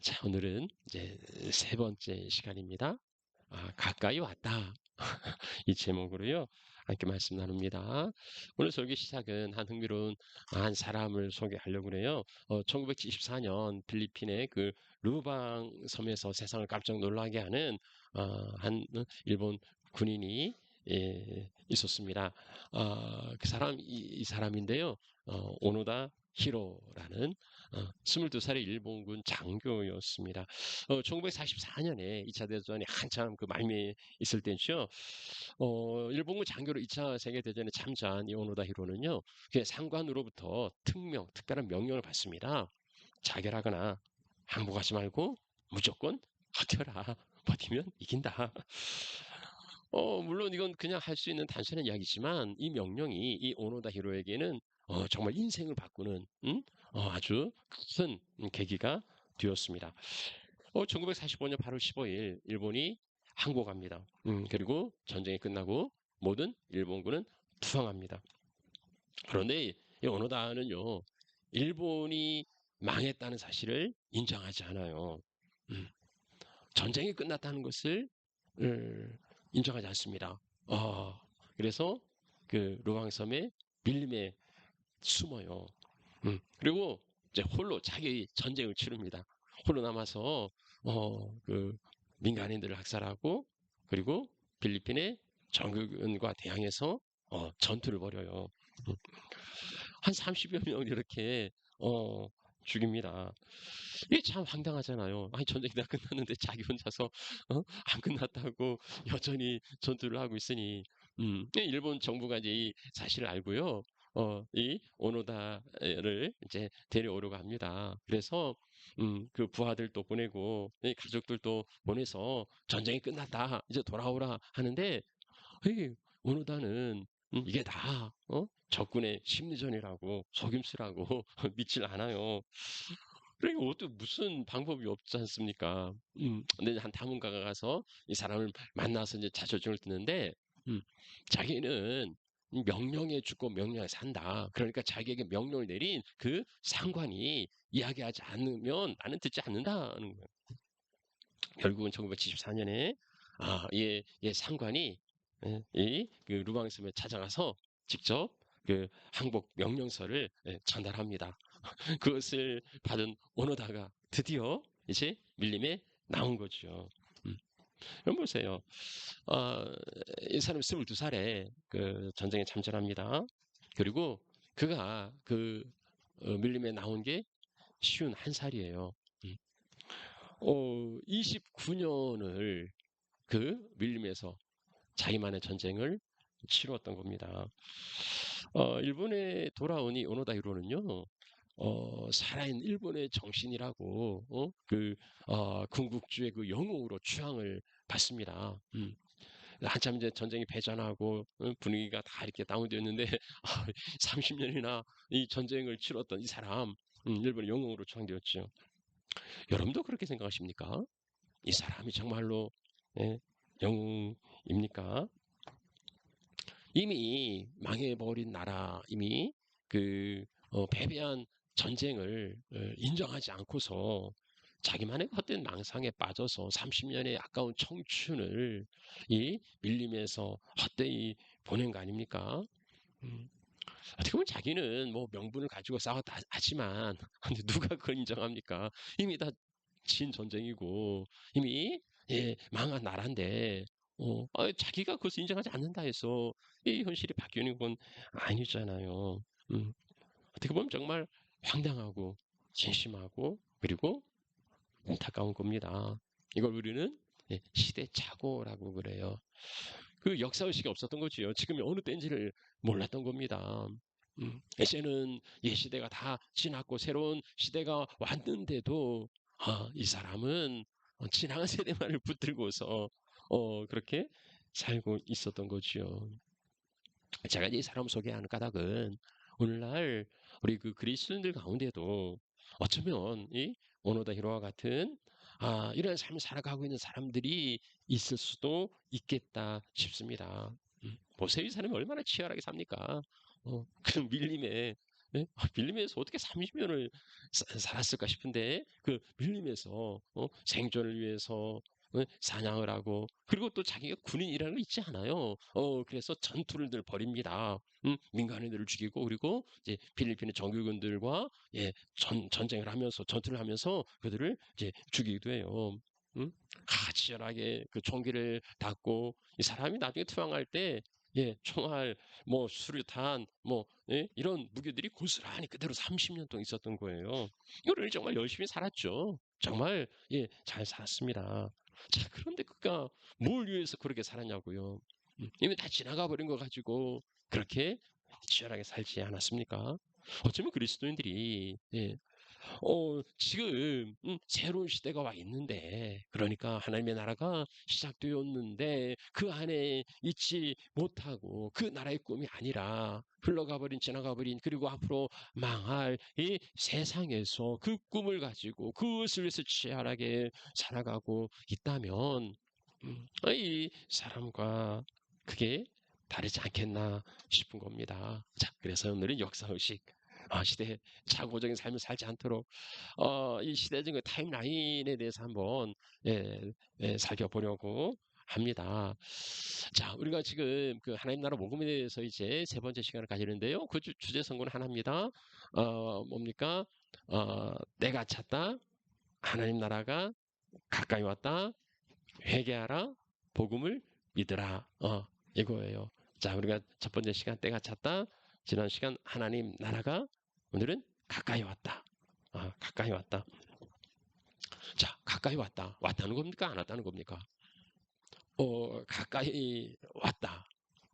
자, 오늘은 이제 세 번째 시간입니다. 가까이 왔다. 이 제목으로요. 함께 말씀 나눕니다. 오늘 설교 시작은 한 흥미로운 한 사람을 소개하려고 그래요. 1974년 필리핀의 그 루방 섬에서 세상을 깜짝 놀라게 하는 한 일본 군인이 있었습니다. 그 사람 이 사람인데요. 오노다 히로라는 22살의 일본군 장교였습니다. 1944년에 2차 대전이 한참 그 말미에 있을 때죠. 일본군 장교로 2차 세계대전에 참전한 이 오노다 히로는요, 그 상관으로부터 특별한 명령을 받습니다. 자결하거나 항복하지 말고 무조건 버텨라. 버티면 이긴다. 물론 이건 그냥 할 수 있는 단순한 이야기지만 이 명령이 이 오노다 히로에게는 정말 인생을 바꾸는 아주 큰 계기가 되었습니다. 1945년 8월 15일 일본이 항복합니다. 그리고 전쟁이 끝나고 모든 일본군은 투항합니다. 그런데 이 오노다는요, 일본이 망했다는 사실을 인정하지 않아요. 음, 전쟁이 끝났다는 것을 인정하지 않습니다. 그래서 그 루왕섬에 밀림에 숨어요. 그리고 이제 홀로 자기 전쟁을 치릅니다. 홀로 남아서 그 민간인들을 학살하고 그리고 필리핀의 정규군과 대항해서 전투를 벌여요. 음, 한 30여 명을 이렇게 죽입니다. 이게 참 황당하잖아요. 아니 전쟁이 다 끝났는데 자기 혼자서 안 끝났다고 여전히 전투를 하고 있으니 일본 정부가 이제 이 사실을 알고요. 이 오노다를 이제 데려오려고 합니다. 그래서 그 부하들도 보내고 이 가족들도 보내서 전쟁이 끝났다 이제 돌아오라 하는데 이 오노다는 이게 다 적군의 심리전이라고 속임수라고 믿질 않아요. 그러니까 어떻게 무슨 방법이 없지 않습니까? 근데 한 탐험가가 가서 이 사람을 만나서 이제 자초지종을 듣는데, 자기는 명령에 죽고 명령에 산다. 그러니까 자기에게 명령을 내린 그 상관이 이야기하지 않으면 나는 듣지 않는다는 거예요. 결국은 1974년에 얘 상관이 이그 루방섬에 찾아가서 직접 그 항복 명령서를 전달합니다. 그것을 받은 오노다가 드디어 이제 밀림에 나온 거죠. 음. 여러분 보세요. 어, 이 사람 22살에 그 전쟁에 참전합니다. 그리고 그가 그 밀림에 나온 게 51살이에요. 29년을 그 밀림에서 자기만의 전쟁을 치루었던 겁니다. 일본에 돌아온 이 오노다 히로는요, 살아있는 일본의 정신이라고, 군국주의 그 영웅으로 추앙을 받습니다. 한참 이제 전쟁이 패전하고 분위기가 다 이렇게 다운되었는데 30년이나 이 전쟁을 치렀던 이 사람, 일본의 영웅으로 추앙되었죠. 여러분도 그렇게 생각하십니까? 이 사람이 정말로 예, 영웅입니까? 이미 망해버린 나라, 이미 그 패배한 전쟁을 인정하지 않고서 자기만의 헛된 망상에 빠져서 30년의 아까운 청춘을 이 밀림에서 헛되이 보낸 거 아닙니까? 음, 어떻게 보면 자기는 뭐 명분을 가지고 싸웠다 하지만 근데 누가 그걸 인정합니까? 이미 다 진 전쟁이고 이미 망한 나라인데 자기가 그것을 인정하지 않는다 해서 이 현실이 바뀌는 건 아니잖아요. 음, 어떻게 보면 정말 황당하고 진심하고 그리고 안타까운 겁니다. 이걸 우리는 시대착오라고 그래요. 그 역사의식이 없었던 거지요. 지금이 어느 때인지를 몰랐던 겁니다. 이제는 옛 시대가 다 지났고 새로운 시대가 왔는데도 이 사람은 지나간 세대만을 붙들고서 그렇게 살고 있었던 거지요. 제가 이제 이 사람을 소개하는 까닭은 오늘날 우리 그 그리스도인들 가운데도 어쩌면 이 오노다 히로와 같은 이런 삶을 살아가고 있는 사람들이 있을 수도 있겠다 싶습니다. 보세요, 이 사람이 얼마나 치열하게 삽니까? 그 밀림에 예? 밀림에서 어떻게 30년을 살았을까 싶은데 그 밀림에서 생존을 위해서 사냥을 하고 그리고 또 자기가 군인이라는 거 있지 않아요. 그래서 전투를 늘 벌입니다. 민간인들을 죽이고 그리고 이제 필리핀의 정규군들과 예, 전쟁을 하면서 전투를 하면서 그들을 이제 죽이기도 해요. 음? 치열하게 그 총기를 닫고 이 사람이 나중에 투항할 때 예, 총알, 뭐 수류탄, 뭐 예? 이런 무기들이 고스란히 그대로 30년 동안 있었던 거예요. 이거를 정말 열심히 살았죠. 정말 예, 잘 살았습니다. 자, 그런데 그가 뭘 위해서 그렇게 살았냐고요. 이미 다 지나가 버린 거 가지고 그렇게 치열하게 살지 않았습니까? 어쩌면 그리스도인들이 예, 지금 새로운 시대가 와 있는데 그러니까 하나님의 나라가 시작되었는데 그 안에 있지 못하고 그 나라의 꿈이 아니라 흘러가 버린 지나가 버린 그리고 앞으로 망할 이 세상에서 그 꿈을 가지고 그것을 위해서 치열하게 살아가고 있다면 이 사람과 그게 다르지 않겠나 싶은 겁니다. 자, 그래서 오늘은 역사의식 시대 자고적인 삶을 살지 않도록 이 시대적인 타임라인에 대해서 한번 예, 살펴보려고 합니다. 자, 우리가 지금 그 하나님 나라 복음에 대해서 이제 세 번째 시간을 가지는데요. 그 주제 선고는 하나입니다. 뭡니까? 내가 찾다. 하나님 나라가 가까이 왔다. 회개하라. 복음을 믿으라. 이거예요. 자, 우리가 첫 번째 시간 때가 찼다. 지난 시간 하나님 나라가 오늘은 가까이 왔다. 가까이 왔다. 자, 가까이 왔다. 왔다는 겁니까? 안 왔다는 겁니까? 가까이 왔다.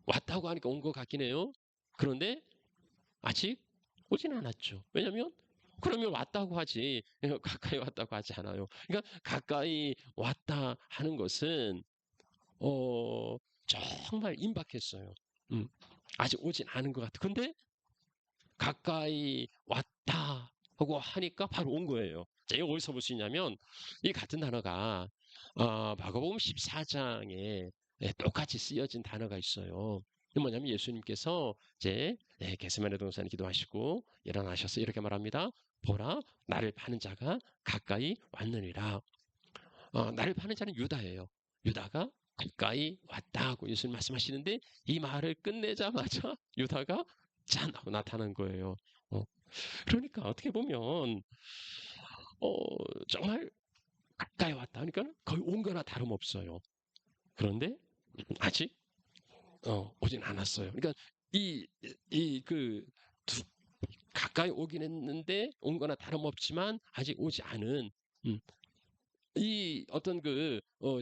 왔다고 하니까 온 것 같긴 해요. 그런데 아직 오진 않았죠. 왜냐면 그러면 왔다고 하지 가까이 왔다고 하지 않아요. 그러니까 가까이 왔다 하는 것은 어, 정말 임박했어요. 음, 아직 오진 않은 것 같아. 근데 가까이 왔다 하고 하니까 바로 온 거예요. 자, 이거 어디서 볼 수 있냐면 이 같은 단어가 마가복음 14장에 똑같이 쓰여진 단어가 있어요. 이 뭐냐면 예수님께서 이제 겟세마네 동산에 기도하시고 일어나셔서 이렇게 말합니다. 보라, 나를 파는 자가 가까이 왔느니라. 나를 파는 자는 유다예요. 유다가 가까이 왔다고 예수님 말씀하시는데 이 말을 끝내자마자 유다가 짠 하고 나타난 거예요. 어, 그러니까 어떻게 보면 정말 가까이 왔다 하니까 거의 온 거나 다름없어요. 그런데 아직 오진 않았어요. 그러니까 이그 가까이 오긴 했는데 온 거나 다름없지만 아직 오지 않은 음, 이 어떤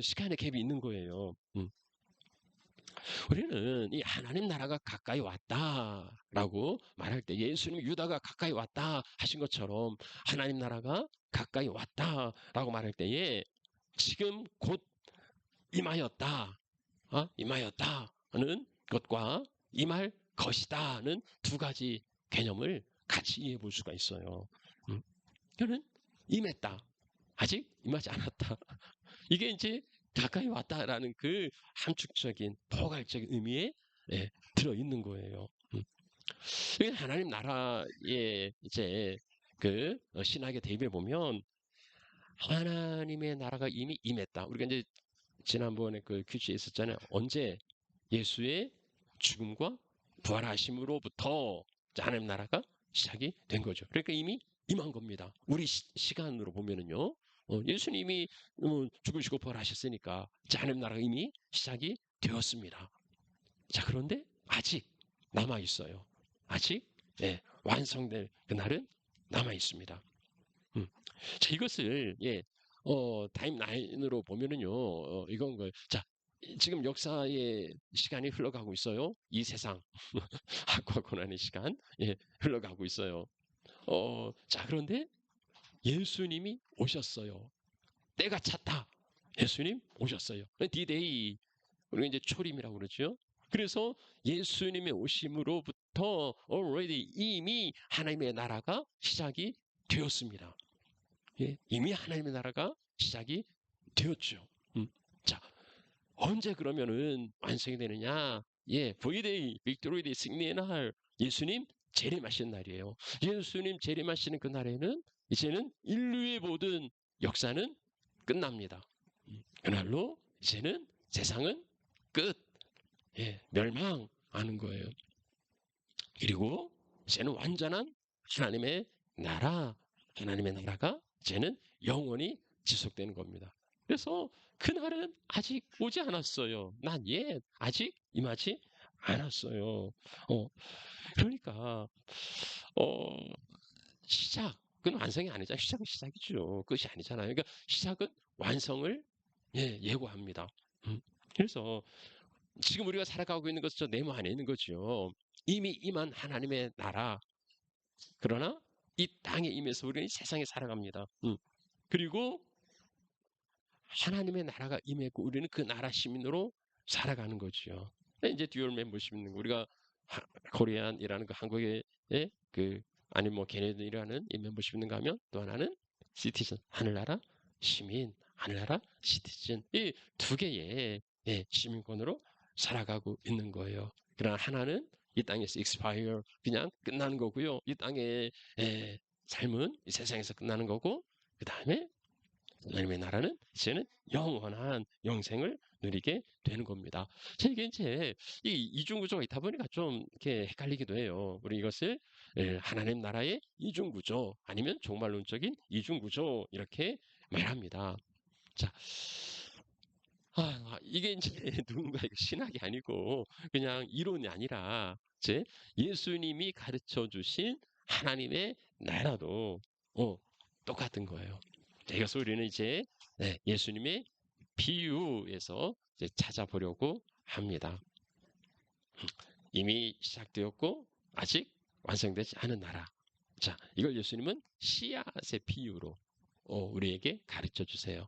시간의 갭이 있는 거예요. 우리는 이 하나님 나라가 가까이 왔다라고 말할 때 예수님 유다가 가까이 왔다 하신 것처럼 하나님 나라가 가까이 왔다라고 말할 때에 지금 곧 임하였다, 임하였다는 것과 임할 것이다는 두 가지 개념을 같이 이해해 볼 수가 있어요. 그는 임했다. 아직 임하지 않았다. 이게 이제 가까이 왔다라는 그 함축적인 포괄적인 의미에 들어 있는 거예요. 이게 하나님 나라의 이제 신학의 대입에 보면 하나님의 나라가 이미 임했다. 우리가 이제 지난번에 그 퀴즈에 있었잖아요. 언제 예수의 죽음과 부활하심으로부터 하나님 나라가 시작이 된 거죠. 그러니까 이미 임한 겁니다. 우리 시간으로 보면은요. 예수님이 죽으시고 부활하셨으니까 하나님 나라가 이미 시작이 되었습니다. 자, 그런데 아직 남아 있어요. 아직 완성될 그날은 남아 있습니다. 자, 이것을 타임라인으로 보면은요. 이건 거예요. 자, 지금 역사의 시간이 흘러가고 있어요. 이 세상 학과 고난의 시간 흘러가고 있어요. 자, 그런데 예수님이 오셨어요. 때가 찼다. 예수님 오셨어요. 디데이 우리가 이제 초림이라고 그러죠. 그래서 예수님의 오심으로부터 already 이미 하나님의 나라가 시작이 되었습니다. 이미 하나님의 나라가 시작이 되었죠. 자, 언제 그러면은 완성이 되느냐? 보이데이, 빅토리데이, 승리의 날, 예수님 재림하신 날이에요. 예수님 재림하시는 그 날에는 이제는 인류의 모든 역사는 끝납니다. 그날로 이제는 세상은 끝, 멸망하는 거예요. 그리고 이제는 완전한 하나님의 나라, 하나님의 나라가 이제는 영원히 지속되는 겁니다. 그래서 그날은 아직 오지 않았어요. 난 아직 임하지 않았어요. 어, 그러니까 어, 시작은 완성이 아니잖아요. 시작은 시작이죠. 끝이 아니잖아요. 그러니까 시작은 완성을 예고합니다. 그래서 지금 우리가 살아가고 있는 것은 저 네모 안에 있는 거죠. 이미 임한 하나님의 나라. 그러나 이 땅에 임해서 우리는 이 세상에 살아갑니다. 그리고 하나님의 나라가 임했고 우리는 그 나라 시민으로 살아가는 거죠. 이제 듀얼 멤버십 있는 거. 우리가 코리안이라는 그 한국의 그 아니 뭐 걔네들이라는 이 멤버십 있는가 하면 또 하나는 시티즌 하늘나라 시민 하늘나라 시티즌 이 두 개의 시민권으로 살아가고 있는 거예요. 그러나 하나는 이 땅에서 expire 그냥 끝나는 거고요. 이 땅의 삶은 이 세상에서 끝나는 거고 그 다음에 하나님의 나라는 이제는 영원한 영생을 누리게 되는 겁니다. 이게 이제 이 이중구조가 있다 보니까 좀 이렇게 헷갈리기도 해요. 우리 이것을 하나님 나라의 이중구조 아니면 종말론적인 이중구조 이렇게 말합니다. 자, 이게 이제 누군가의 신학이 아니고 그냥 이론이 아니라 이제 예수님이 가르쳐 주신 하나님의 나라도 똑같은 거예요. 이것을 우리는 이제 예수님의 비유에서 이제 찾아보려고 합니다. 이미 시작되었고 아직 완성되지 않은 나라. 자, 이걸 예수님은 씨앗의 비유로 우리에게 가르쳐 주세요.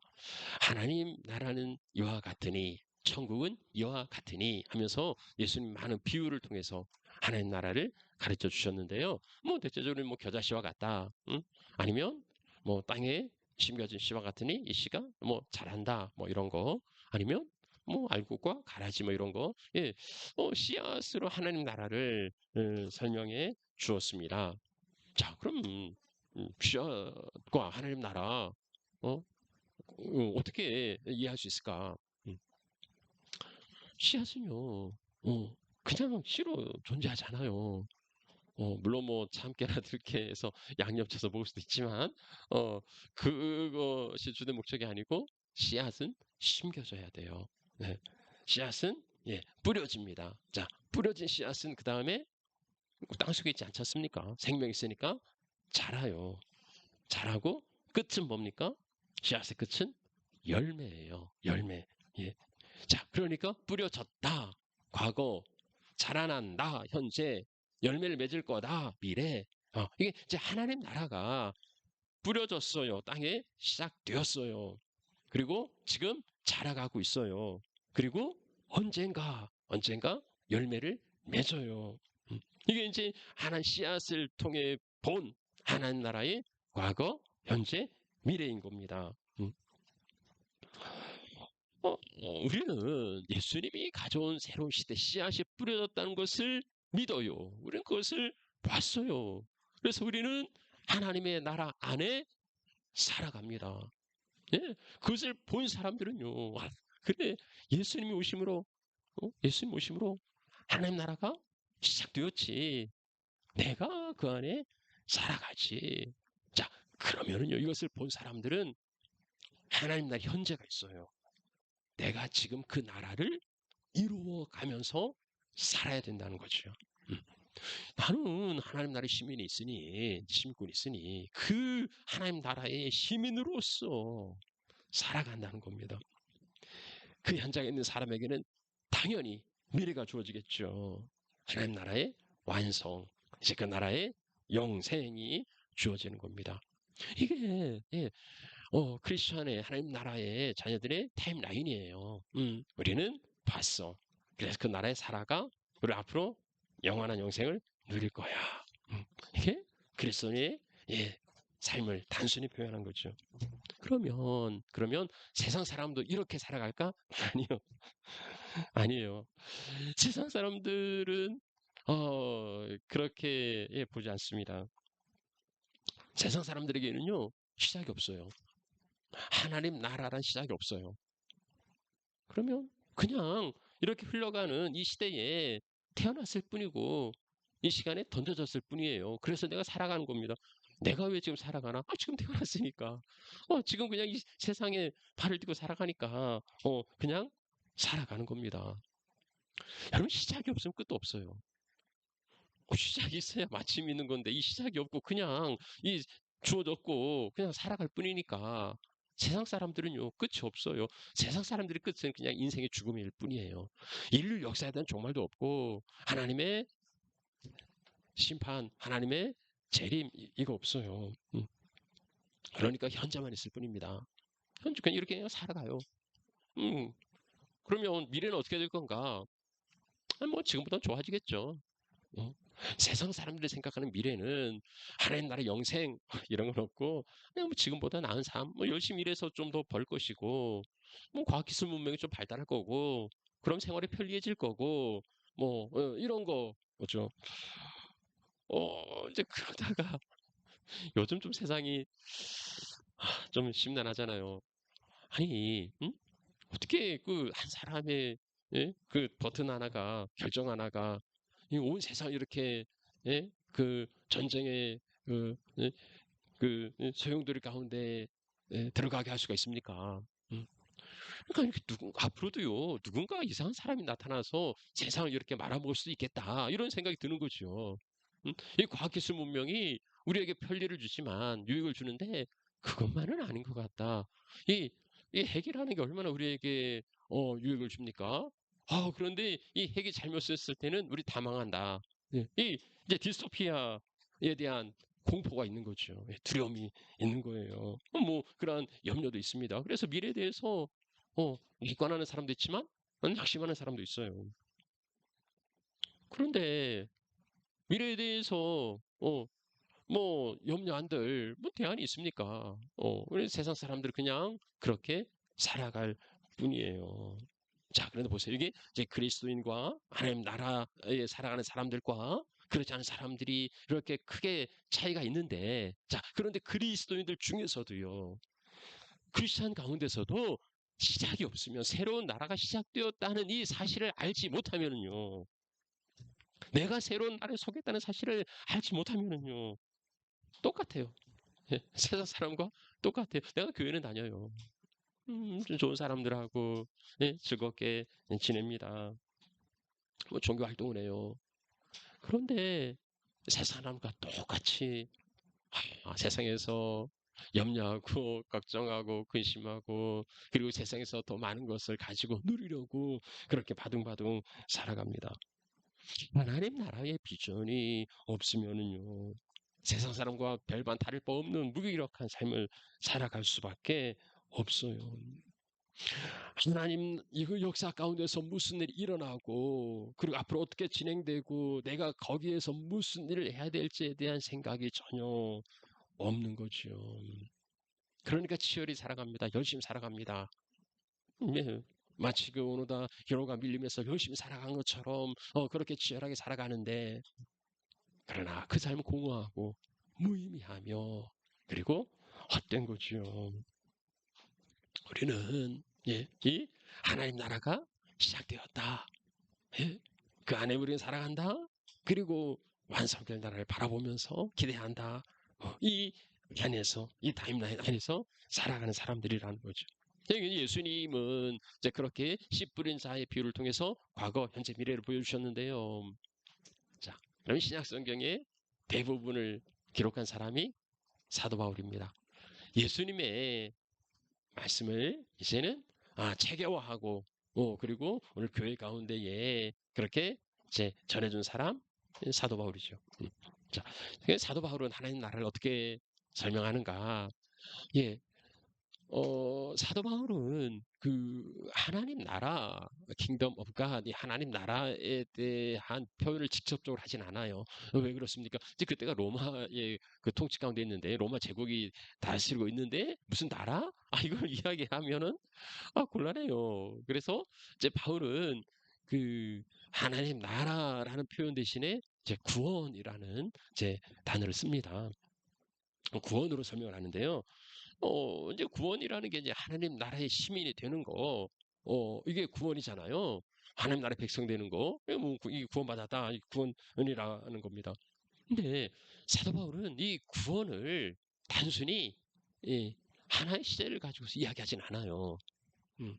하나님 나라는 이와 같으니 천국은 이와 같으니 하면서 예수님 많은 비유를 통해서 하나님 나라를 가르쳐 주셨는데요. 뭐 대체적으로 뭐 겨자씨와 같다. 아니면 뭐 땅에 심겨진 씨와 같으니 이 씨가 뭐 잘한다. 뭐 이런 거. 아니면 뭐 알곡과 가라지 뭐 이런 거. 씨앗으로 하나님 나라를 설명해 주었습니다. 자, 그럼 씨앗과 하나님 나라 어? 어떻게 이해할 수 있을까? 음, 씨앗은요, 그냥 씨로 존재하지 않아요. 물론 뭐 참깨나 들깨 해서 양념 쳐서 먹을 수도 있지만, 그것이 주된 목적이 아니고, 씨앗은 심겨져야 돼요. 네. 씨앗은, 뿌려집니다. 자, 뿌려진 씨앗은 그 다음에 땅속에 있지 않지 않습니까? 생명이 있으니까 자라요. 자라고, 끝은 뭡니까? 씨앗의 끝은 열매예요. 열매. 예. 자, 그러니까 뿌려졌다. 과거. 자라난다. 현재. 열매를 맺을 거다. 미래. 이게 이제 하나님 나라가 뿌려졌어요. 땅에 시작되었어요. 그리고 지금 자라가고 있어요. 그리고 언젠가 열매를 맺어요. 이게 이제 하나님 씨앗을 통해 본 하나님 나라의 과거, 현재, 미래인 겁니다. 우리는 예수님이 가져온 새로운 시대 씨앗이 뿌려졌다는 것을 믿어요. 우리는 그것을 봤어요. 그래서 우리는 하나님의 나라 안에 살아갑니다. 예, 그것을 본 사람들은요. 그래, 예수님 오심으로 하나님 나라가 시작되었지. 내가 그 안에 살아가지. 자, 그러면은요, 이것을 본 사람들은 하나님 나라 현재가 있어요. 내가 지금 그 나라를 이루어 가면서 살아야 된다는 거죠. 음. 나는 하나님 나라의 시민권이 있으니 그 하나님 나라의 시민으로서 살아간다는 겁니다. 그 현장에 있는 사람에게는 당연히 미래가 주어지겠죠. 하나님 나라의 완성, 이제 그 나라의 영생이 주어지는 겁니다. 이게 크리스천의 하나님 나라의 자녀들의 타임라인이에요. 우리는 봤어. 그래서 그 나라에 살아가 우리 앞으로 영원한 영생을 누릴 거야. 이게 그리스도의 삶을 단순히 표현한 거죠. 그러면 세상 사람도 이렇게 살아갈까? 아니요. 아니에요. 세상 사람들은 그렇게 예, 보지 않습니다. 세상 사람들에게는요, 시작이 없어요. 하나님 나라란 시작이 없어요. 그러면 그냥 이렇게 흘러가는 이 시대에 태어났을 뿐이고 이 시간에 던져졌을 뿐이에요. 그래서 내가 살아가는 겁니다. 내가 왜 지금 살아가나? 지금 태어났으니까. 지금 그냥 이 세상에 발을 딛고 살아가니까 그냥 살아가는 겁니다. 여러분 시작이 없으면 끝도 없어요. 시작이 있어야 마침이 있는 건데 이 시작이 없고 그냥 이 주어졌고 그냥 살아갈 뿐이니까 세상 사람들은요 끝이 없어요. 세상 사람들의 끝은 그냥 인생의 죽음일 뿐이에요. 인류 역사에 대한 종말도 없고 하나님의 심판, 하나님의 재림 이거 없어요. 그러니까 현재만 있을 뿐입니다. 현재 그냥 이렇게 그냥 살아가요. 음, 그러면 미래는 어떻게 될 건가? 뭐 지금보다 좋아지겠죠. 어? 세상 사람들이 생각하는 미래는 하나님 나라 영생 이런 건 없고 그냥 뭐 지금보다 나은 삶, 뭐 열심히 일해서 좀 더 벌 것이고 뭐 과학기술 문명이 좀 발달할 거고 그럼 생활이 편리해질 거고 뭐 이런 거 뭐죠? 이제 그러다가 요즘 좀 세상이 좀 심란하잖아요. 아니, 응? 어떻게 그 한 사람의 예? 그 버튼 하나가 결정 하나가 이 온 세상 이렇게 예? 그 전쟁의 그, 예? 소용돌이 가운데 예? 들어가게 할 수가 있습니까? 음. 그러니까 이렇게 앞으로도요 누군가 이상한 사람이 나타나서 세상을 이렇게 말아먹을 수도 있겠다 이런 생각이 드는 거죠. 이 과학기술 문명이 우리에게 편리를 주지만 유익을 주는데 그것만은 아닌 것 같다. 이, 이 핵이라는 게 얼마나 우리에게 유익을 줍니까? 그런데 이 핵이 잘못 썼을 때는 우리 다 망한다. 예, 이 이제 디스토피아에 대한 공포가 있는 거죠. 예, 두려움이 있는 거예요. 뭐 그런 염려도 있습니다. 그래서 미래에 대해서 기권하는 사람도 있지만 낙심하는 사람도 있어요. 그런데 미래에 대해서 뭐 염려 안 들 뭐 대안이 있습니까? 우리 세상 사람들 그냥 그렇게 살아갈 뿐이에요. 자, 그런데 보세요. 이게 이제 그리스도인과 하나님 나라에 살아가는 사람들과 그렇지 않은 사람들이 이렇게 크게 차이가 있는데, 자, 그런데 그리스도인들 중에서도요, 크리스찬 가운데서도 시작이 없으면 새로운 나라가 시작되었다는 이 사실을 알지 못하면은요, 내가 새로운 나라에 속했다는 사실을 알지 못하면은요, 똑같아요. 예, 세상 사람과 똑같아요. 내가 교회는 다녀요. 좀 좋은 사람들하고 예, 즐겁게 지냅니다. 뭐 종교 활동을 해요. 그런데 세상 사람과 똑같이 세상에서 염려하고 걱정하고 근심하고 그리고 세상에서 더 많은 것을 가지고 누리려고 그렇게 바둥바둥 살아갑니다. 하나님 나라의 비전이 없으면은요. 세상 사람과 별반 다를 바 없는 무기력한 삶을 살아갈 수밖에 없어요. 하나님 이거 역사 가운데서 무슨 일이 일어나고 그리고 앞으로 어떻게 진행되고 내가 거기에서 무슨 일을 해야 될지에 대한 생각이 전혀 없는 거죠. 그러니까 치열히 살아갑니다. 열심히 살아갑니다. 네. 마치 그 어느덧 겨울가 밀리면서 열심히 살아간 것처럼 그렇게 치열하게 살아가는데 그러나 그 삶은 공허하고 무의미하며 그리고 헛된 거죠. 우리는 예, 이 하나님 나라가 시작되었다. 예? 그 안에 우리는 살아간다. 그리고 완성될 나라를 바라보면서 기대한다. 이 안에서 이 타임라인 안에서 살아가는 사람들이라는 거죠. 예수님은 이제 그렇게 씨 뿌린 자의 비유를 통해서 과거, 현재, 미래를 보여주셨는데요. 자, 그럼 신약 성경의 대부분을 기록한 사람이 사도 바울입니다. 예수님의 말씀을 이제는 체계화하고 그리고 오늘 교회 가운데에 그렇게 이제 전해준 사람 사도 바울이죠. 자, 사도 바울은 하나님 나라를 어떻게 설명하는가? 예, 사도 바울은 그 하나님 나라, 킹덤 오브 갓, 이 하나님 나라에 대한 표현을 직접적으로 하진 않아요. 왜 그렇습니까? 이제 그때가 로마의 그 통치 가운데 있는데, 로마 제국이 다스리고 있는데, 무슨 나라? 이걸 이야기하면은, 곤란해요. 그래서 이제 바울은 그 하나님 나라라는 표현 대신에 이제 구원이라는 이제 단어를 씁니다. 구원으로 설명을 하는데요. 이제 구원이라는 게 이제 하나님 나라의 시민이 되는 거, 이게 구원이잖아요. 하나님 나라의 백성 되는 거, 이 구원받았다, 이 구원이라는 겁니다. 근데 사도 바울은 이 구원을 단순히 예, 하나의 시제를 가지고서 이야기하진 않아요. 음.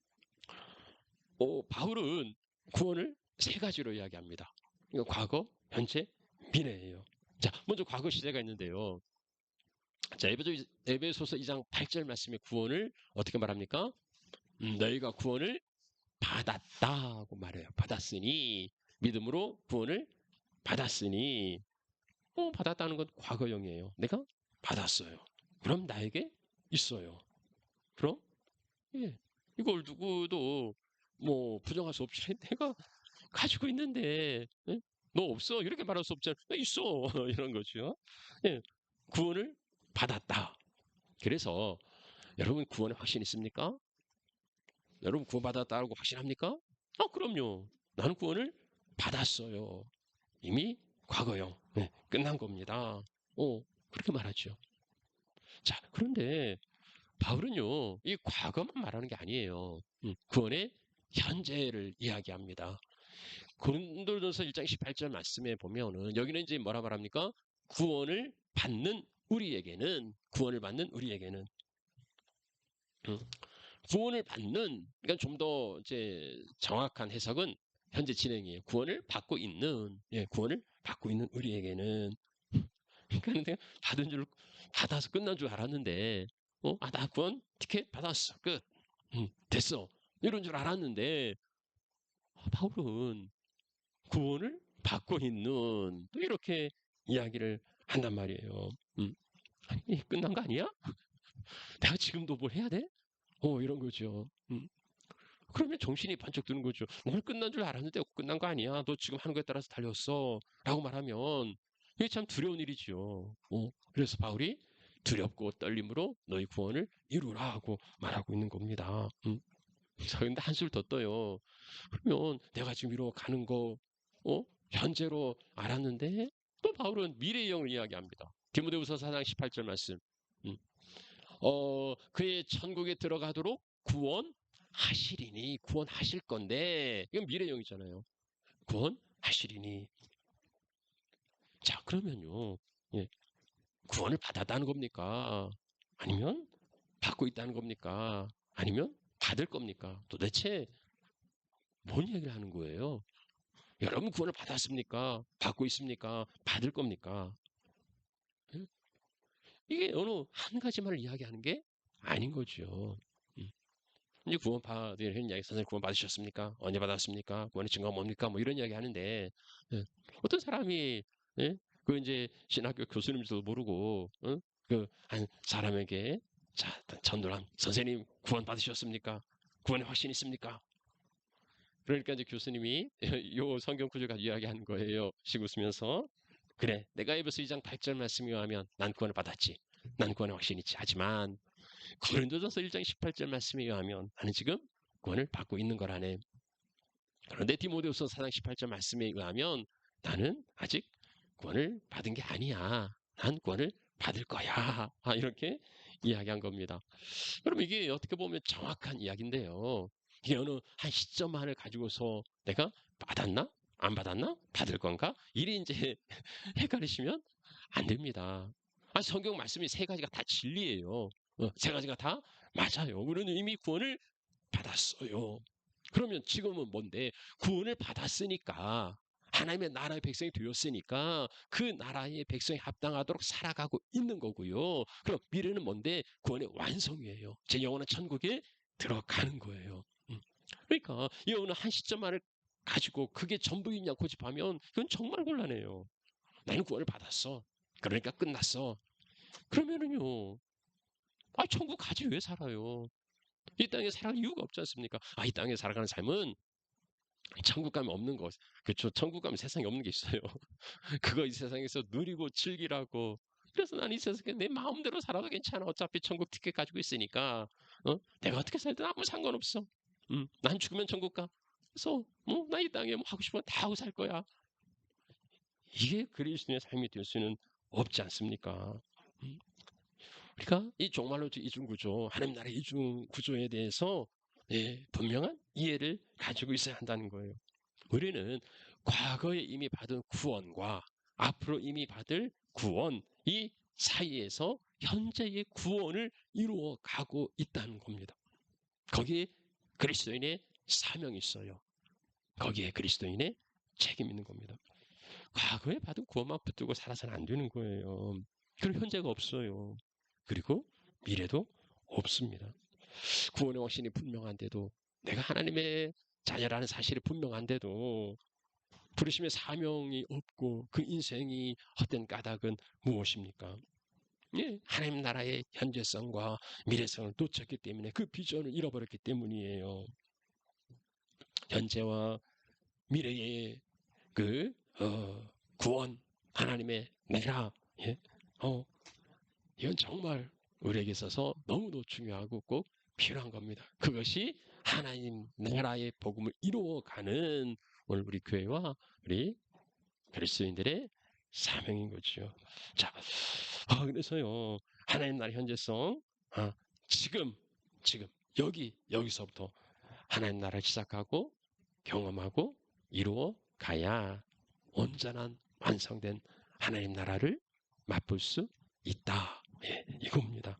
바울은 구원을 세 가지로 이야기합니다. 이거 과거, 현재, 미래예요. 자, 먼저 과거 시제가 있는데요. 자, 에베소서 2장 8절 말씀의 구원을 어떻게 말합니까? 너희가 구원을 받았다고 말해요. 받았으니 믿음으로 구원을 받았으니 받았다는 건 과거형이에요. 내가 받았어요. 그럼 나에게 있어요. 그럼 예, 이걸 누구도 뭐 부정할 수 없지. 내가 가지고 있는데 예? 너 없어? 이렇게 말할 수 없잖아. 있어. 이런 거죠. 예, 구원을 받았다. 그래서 여러분 구원에 확신 있습니까? 여러분 구원받았다고 확신합니까? 그럼요. 나는 구원을 받았어요. 이미 과거형. 네, 끝난 겁니다. 그렇게 말하죠. 자, 그런데 바울은요, 이 과거만 말하는 게 아니에요. 구원의 현재를 이야기합니다. 고린도전서 1장 18절 말씀에 보면은 여기는 이제 뭐라 말합니까? 구원을 받는 우리에게는 음, 구원을 받는 그러니까 좀 더 이제 정확한 해석은 현재 진행이에요. 구원을 받고 있는 우리에게는 그러니까 내가 받아서 끝난 줄 알았는데 나 구원 티켓 받았어. 끝. 됐어. 이런 줄 알았는데 바울은 구원을 받고 있는 또 이렇게 이야기를 한단 말이에요. 아니, 끝난 거 아니야? 내가 지금도 뭘 해야 돼? 이런 거죠. 그러면 정신이 번쩍 드는 거죠. 오늘 끝난 줄 알았는데 끝난 거 아니야. 너 지금 하는 거에 따라서 달렸어. 라고 말하면 이게 참 두려운 일이죠. 그래서 바울이 두렵고 떨림으로 너희 구원을 이루라 하고 말하고 있는 겁니다. 자, 근데 한술 더 떠요. 그러면 내가 지금 이러고 가는 거, 현재로 알았는데 또 바울은 미래형을 이야기합니다. 디모데후서 4장 18절 말씀. 음. 그의 천국에 들어가도록 구원하시리니 구원하실 건데 이건 미래형이잖아요. 구원하시리니. 자, 그러면요. 예, 구원을 받았다는 겁니까? 아니면 받고 있다는 겁니까? 아니면 받을 겁니까? 도대체 뭔 얘기를 하는 거예요? 여러분 구원을 받았습니까? 받고 있습니까? 받을 겁니까? 예? 이게 어느 한 가지만을 이야기하는 게 아닌 거죠. 음. 이제 이런 이야기, 선생님 구원 받으셨습니까? 언제 받았습니까? 구원의 증거가 뭡니까? 뭐 이런 이야기 하는데, 예. 어떤 사람이, 예? 그 이제 신학교 교수님들도 모르고, 그 한 사람에게, 자, 전도란, 선생님 구원 받으셨습니까? 구원의 확신 있습니까? 그러니까 이제 교수님이 요 성경 구절 가지고 이야기하는 거예요. 씩 웃으면서. 그래, 내가 에베소 2장 8절 말씀에 의하면 난 구원을 받았지. 난 구원의 확신이 있지. 하지만 고린도전서 1장 18절 말씀에 의하면 나는 지금 구원을 받고 있는 거라네. 그런데 디모데후서 4장 18절 말씀에 의하면 나는 아직 구원을 받은 게 아니야. 난 구원을 받을 거야. 이렇게 이야기한 겁니다. 그럼 이게 어떻게 보면 정확한 이야기인데요. 이게 어느 한 시점만을 가지고서 내가 받았나? 안 받았나? 받을 건가? 이리 이제 헷갈리시면 안 됩니다. 성경 말씀이 세 가지가 다 진리예요. 세 가지가 다 맞아요. 우리는 이미 구원을 받았어요. 그러면 지금은 뭔데? 구원을 받았으니까 하나님의 나라의 백성이 되었으니까 그 나라의 백성에 합당하도록 살아가고 있는 거고요. 그럼 미래는 뭔데? 구원의 완성이에요. 제 영원한 천국에 들어가는 거예요. 그러니까 이 어느 한 시점만을 가지고 그게 전부이냐 고집하면 그건 정말 곤란해요. 나는 구원을 받았어. 그러니까 끝났어. 그러면은요. 천국 가지 왜 살아요? 이 땅에 살아갈 이유가 없지 않습니까? 이 땅에 살아가는 삶은 천국 가면 없는 것. 그렇죠. 천국 가면 세상에 없는 게 있어요. 그거 이 세상에서 누리고 즐기라고. 그래서 난 이 세상에 내 마음대로 살아도 괜찮아. 어차피 천국 티켓 가지고 있으니까. 내가 어떻게 살든 아무 상관없어. 난 죽으면 천국 가. 그래서 나 이 땅에 뭐 하고 싶은 거 다 하고 살 거야. 이게 그리스도인의 삶이 될 수는 없지 않습니까? 음. 우리가 이 종말로 이중 구조, 하나님 나라의 이중 구조에 대해서 분명한 이해를 가지고 있어야 한다는 거예요. 우리는 과거에 이미 받은 구원과 앞으로 이미 받을 구원, 이 사이에서 현재의 구원을 이루어 가고 있다는 겁니다. 거기에 그리스도인의 사명이 있어요. 거기에 그리스도인의 책임이 있는 겁니다. 과거에 받은 구원만 붙들고 살아서는 안 되는 거예요. 그럼 현재가 없어요. 그리고 미래도 없습니다. 구원의 확신이 분명한데도, 내가 하나님의 자녀라는 사실이 분명한데도 부르심의 사명이 없고 그 인생이 헛된 까닭은 무엇입니까? 예, 하나님 나라의 현재성과 미래성을 놓쳤기 때문에, 그 비전을 잃어버렸기 때문이에요. 현재와 미래의 그 구원, 하나님의 나라, 예? 이건 정말 우리에게 있어서 너무도 중요하고 꼭 필요한 겁니다. 그것이 하나님 나라의 복음을 이루어가는 오늘 우리 교회와 우리 그리스도인들의 사명인 거죠. 자, 그래서요, 하나님 나라 현재성, 지금, 지금, 여기서부터 하나님 나라를 시작하고 경험하고 이루어 가야 온전한 완성된 하나님 나라를 맛볼 수 있다. 예, 이겁니다.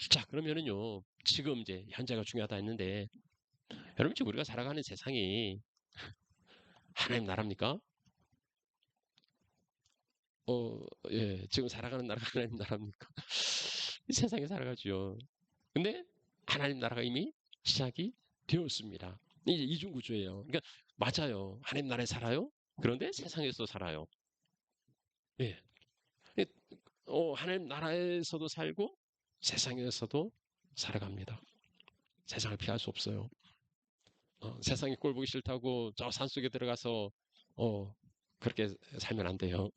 자, 그러면은요, 지금 이제 현재가 중요하다 했는데, 여러분 지금 우리가 살아가는 세상이 하나님 나라입니까? 예, 지금 살아가는 나라가 하나님 나라입니까? 이 세상에 살아가죠. 근데 하나님 나라가 이미 시작이 되었습니다. 이제 이중구조예요. 그러니까 맞아요. 하나님 나라에 살아요. 그런데 세상에서 살아요. 예. 예, 하나님 나라에서도 살고 세상에서도 살아갑니다. 세상을 피할 수 없어요. 세상이 꼴 보기 싫다고 저 산속에 들어가서 그렇게 살면 안 돼요.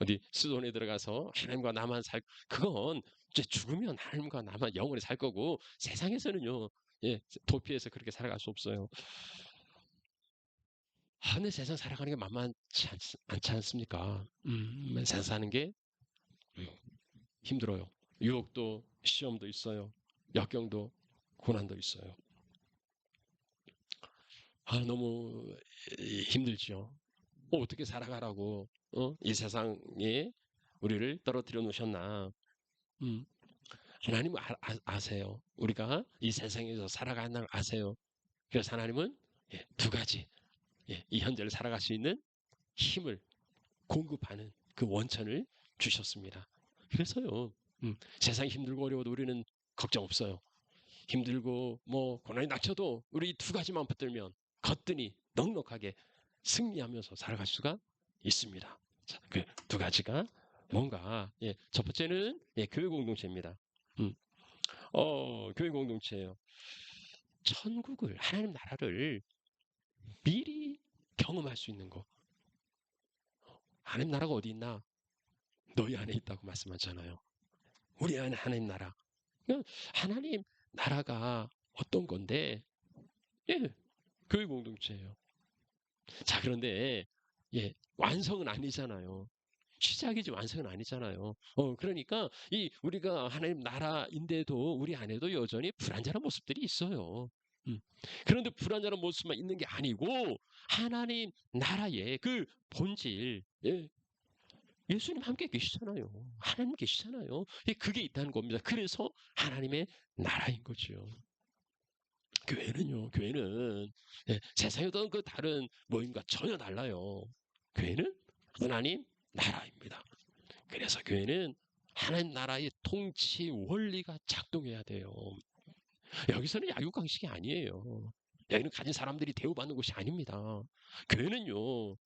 어디 수도원에 들어가서 하나님과 나만 그건 이제 죽으면 하나님과 나만 영원히 살 거고, 세상에서는요, 예, 도피해서 그렇게 살아갈 수 없어요. 근데 세상 살아가는 게 만만치 않지 않습니까? 세상 사는 게 음, 힘들어요. 유혹도, 시험도 있어요. 역경도, 고난도 있어요. 너무 힘들죠. 어떻게 살아가라고, 이 세상에 우리를 떨어뜨려 놓으셨나. 음, 하나님은 아세요. 우리가 이 세상에서 살아가는 걸 아세요. 그래서 하나님은 두 가지, 이 현재를 살아갈 수 있는 힘을 공급하는 그 원천을 주셨습니다. 그래서요, 세상이 힘들고 어려워도 우리는 걱정 없어요. 힘들고 뭐 고난이 닥쳐도 우리 두 가지만 붙들면 거뜬히 넉넉하게 승리하면서 살아갈 수가 있습니다. 그 두 가지가 뭔가, 첫 번째는 교회 공동체입니다. 음, 교회 공동체예요. 천국을, 하나님 나라를 미리 경험할 수 있는 거. 하나님 나라가 어디 있나? 너희 안에 있다고 말씀하잖아요. 우리 안에 하나님 나라. 그러니까 하나님 나라가 어떤 건데, 예, 교회 공동체예요. 자, 그런데 완성은 아니잖아요. 시작이지 완성은 아니잖아요. 그러니까 우리가 하나님 나라인데도 우리 안에도 여전히 불완전한 모습들이 있어요. 음. 그런데 불완전한 모습만 있는 게 아니고 하나님 나라의 그 본질, 예수님 함께 계시잖아요. 하나님 계시잖아요. 그게 있다는 겁니다. 그래서 하나님의 나라인 거죠. 교회는 세상에 어떤 그 다른 모임과 전혀 달라요. 교회는 하나님 나라입니다. 그래서 교회는 하나님 나라의 통치 원리가 작동해야 돼요. 여기서는 약육강식이 아니에요. 여기는 가진 사람들이 대우받는 곳이 아닙니다. 교회는요,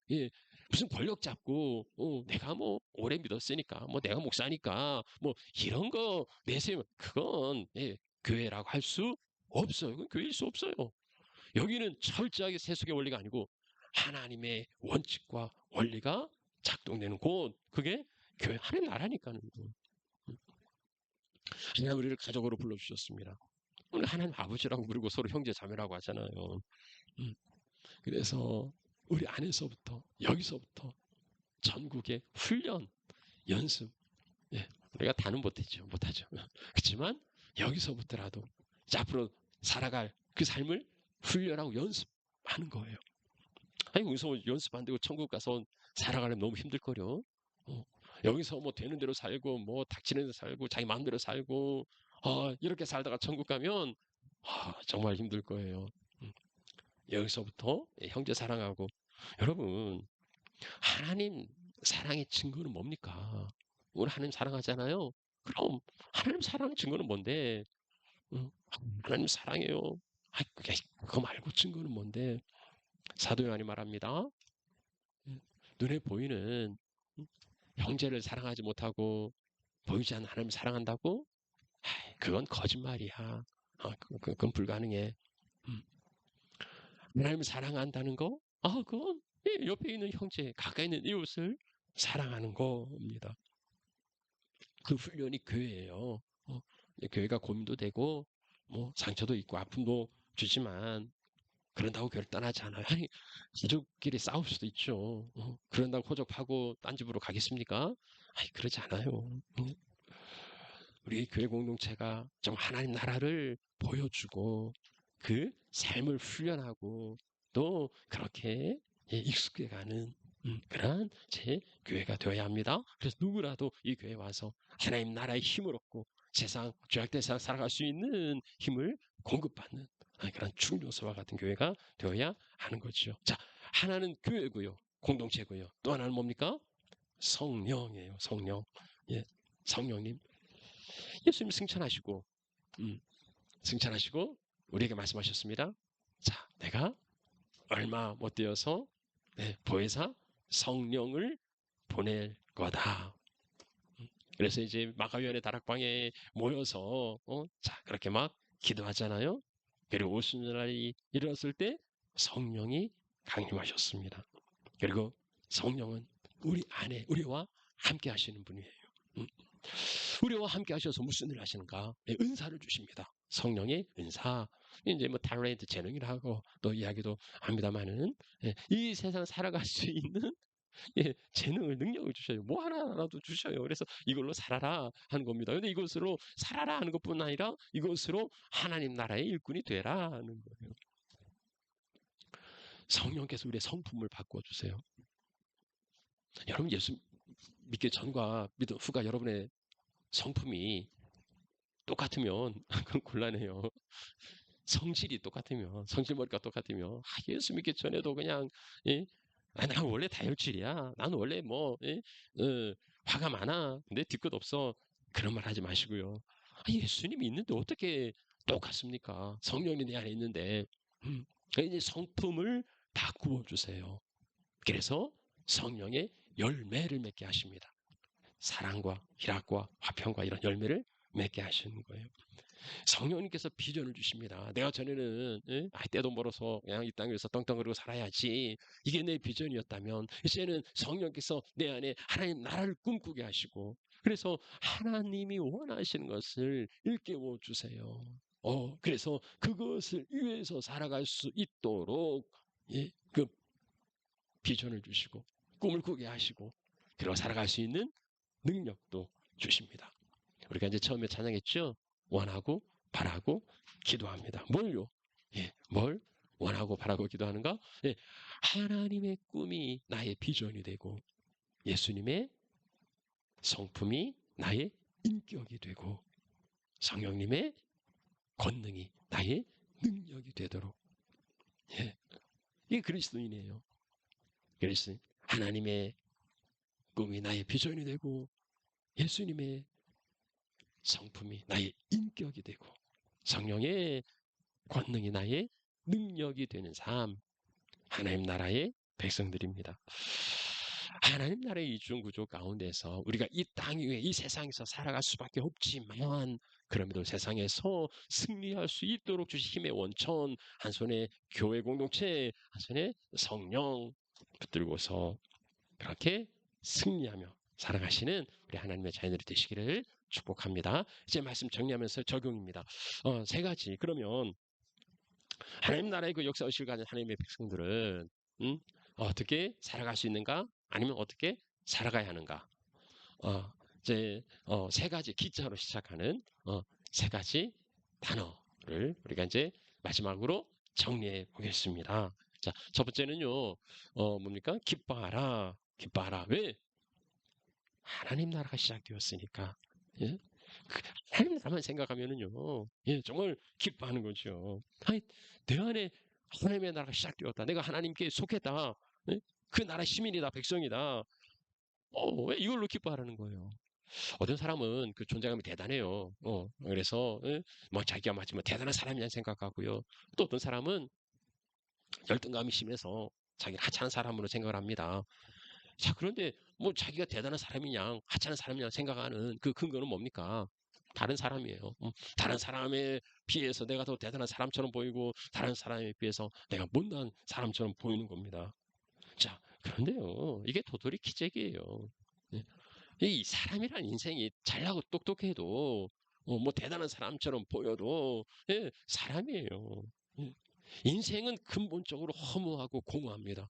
무슨 권력 잡고, 내가 뭐 오래 믿었으니까, 뭐 내가 목사니까, 뭐 이런 거 내세우면 그건 교회라고 할 수 없어요. 그건 교회일 수 없어요. 여기는 철저하게 세속의 원리가 아니고 하나님의 원칙과 원리가 작동되는 곳, 그게 교회 하나님 나라니까는. 하나님 우리를 가족으로 불러주셨습니다. 오늘 하나님 아버지라고 부르고 서로 형제 자매라고 하잖아요. 음. 그래서 우리 안에서부터, 여기서부터 전국의 훈련, 연습, 예, 우리가 다는 못하죠. 그렇지만 여기서부터라도 이제 앞으로 살아갈 그 삶을 훈련하고 연습하는 거예요. 아니, 여기서 연습 안 되고 천국 가서 살아가려면 너무 힘들거려. 어, 여기서 뭐 되는 대로 살고, 뭐 닥치는 대로 살고, 자기 마음대로 살고, 이렇게 살다가 천국 가면, 정말 힘들 거예요. 음, 여기서부터 형제 사랑하고, 여러분, 하나님 사랑의 증거는 뭡니까? 우리 하나님 사랑하잖아요. 그럼 하나님 사랑의 증거는 뭔데? 응, 하나님 사랑해요. 그거 말고 증거는 뭔데? 사도 요한이 말합니다. 눈에 보이는 형제를 사랑하지 못하고 보이지 않는 하나님을 사랑한다고? 그건 거짓말이야. 그건 불가능해. 음, 하나님을 사랑한다는 거? 그건 옆에 있는 형제, 가까이 있는 이웃을 사랑하는 겁니다. 그 훈련이 교회예요. 교회가 고민도 되고 뭐 상처도 있고 아픔도 주지만 그런다고 교회를 떠나지 않아요. 아니, 가족끼리 싸울 수도 있죠. 그런다고 호적하고 딴 집으로 가겠습니까? 아니, 그러지 않아요. 우리 교회 공동체가 좀 하나님 나라를 보여주고 그 삶을 훈련하고 또 그렇게 익숙해가는 그러한 제 교회가 되어야 합니다. 그래서 누구라도 이 교회에 와서 하나님 나라의 힘을 얻고 세상 죄악된 세상 살아갈 수 있는 힘을 공급받는 그런 충조서와 같은 교회가 되어야 하는 거죠. 자, 하나는 교회고요, 공동체고요. 또 하나는 뭡니까? 성령이에요. 성령. 예, 성령님. 예수님 승천하시고, 승천하시고 우리에게 말씀하셨습니다. 자, 내가 얼마 못 되어서 보혜사 성령을 보낼 거다. 그래서 이제 마가위원회 다락방에 모여서 자 그렇게 막 기도하잖아요. 그리고 오순절날이 이르렀을 때 성령이 강림하셨습니다. 그리고 성령은 우리 안에 우리와 함께 하시는 분이에요. 음. 우리와 함께 하셔서 무슨 일을 하시는가? 은사를 주십니다. 성령의 은사. 이제 뭐 탤런트 재능이라고 또 이야기도 합니다만은 이 세상 살아갈 수 있는 재능을 능력을 주셔요. 뭐 하나라도 주셔요. 그래서 이걸로 살아라 하는 겁니다. 근데 이것으로 살아라 하는 것뿐 아니라 이것으로 하나님 나라의 일꾼이 되라 하는 거예요. 성령께서 우리의 성품을 바꿔주세요. 여러분 예수 믿기 전과 믿음 후가 여러분의 성품이 똑같으면 그건 곤란해요. 성질이 똑같으면 성질머리가 똑같으면 예수 믿기 전에도 그냥 예? 난 원래 다혈질이야. 난 원래 뭐 화가 많아. 근데 뒤끝 없어. 그런 말 하지 마시고요. 예수님이 있는데 어떻게 똑같습니까? 성령이 내 안에 있는데 이제 성품을 바꾸어 주세요. 그래서 성령의 열매를 맺게 하십니다. 사랑과 희락과 화평과 이런 열매를 맺게 하시는 거예요. 성령님께서 비전을 주십니다. 내가 전에는 때도 멀어서 그냥 이 땅에서 떵떵거리고 살아야지 이게 내 비전이었다면 이제는 성령께서 내 안에 하나님 나라를 꿈꾸게 하시고 그래서 하나님이 원하시는 것을 일깨워 주세요. 그래서 그것을 위해서 살아갈 수 있도록 그 비전을 주시고 꿈을 꾸게 하시고 그리고 살아갈 수 있는 능력도 주십니다. 우리가 이제 처음에 찬양했죠. 원하고 바라고 기도합니다. 뭘요? 뭘 원하고 바라고 기도하는가? 하나님의 꿈이 나의 비전이 되고 예수님의 성품이 나의 인격이 되고 성령님의 권능이 나의 능력이 되도록 이게 그리스도인이에요. 그리스도인. 하나님의 꿈이 나의 비전이 되고 예수님의 성품이 나의 인격이 되고 성령의 권능이 나의 능력이 되는 삶. 하나님 나라의 백성들입니다. 하나님 나라의 이중 구조 가운데서 우리가 이 땅 위에 이 세상에서 살아갈 수밖에 없지만 그럼에도 세상에서 승리할 수 있도록 주신 힘의 원천 한 손에 교회 공동체 한 손에 성령 붙들고서 그렇게 승리하며 살아가시는 우리 하나님의 자녀들이 되시기를 축복합니다. 이제 말씀 정리하면서 적용입니다. 세 가지. 그러면 하나님 나라의 그 역사 의식을 가진 하나님의 백성들은 음? 어떻게 살아갈 수 있는가? 아니면 어떻게 살아가야 하는가? 이제 세 가지 기자로 시작하는 세 가지 단어를 우리가 이제 마지막으로 정리해 보겠습니다. 자, 첫 번째는요, 뭡니까? 기뻐하라, 기뻐하라. 왜? 하나님 나라가 시작되었으니까. 예? 하나님 나라만 생각하면은요, 예, 정말 기뻐하는 거죠. 아니, 내 안에 하나님의 나라가 시작되었다. 내가 하나님께 속했다. 예? 그 나라 시민이다, 백성이다. 왜 이걸로 기뻐하라는 거예요? 어떤 사람은 그 존재감이 대단해요. 그래서 예? 뭐 자기가 마치 뭐 대단한 사람이란 생각하고요. 또 어떤 사람은 열등감이 심해서 자기를 하찮은 사람으로 생각을 합니다. 자, 그런데 뭐 자기가 대단한 사람이냐, 하찮은 사람이냐 생각하는 그 근거는 뭡니까? 다른 사람이에요. 다른 사람에 비해서 내가 더 대단한 사람처럼 보이고 다른 사람에 비해서 내가 못난 사람처럼 보이는 겁니다. 자, 그런데요, 이게 도토리 키재기예요. 예. 이 사람이란 인생이 잘나고 똑똑해도 뭐 대단한 사람처럼 보여도 예, 사람이에요. 예. 인생은 근본적으로 허무하고 공허합니다.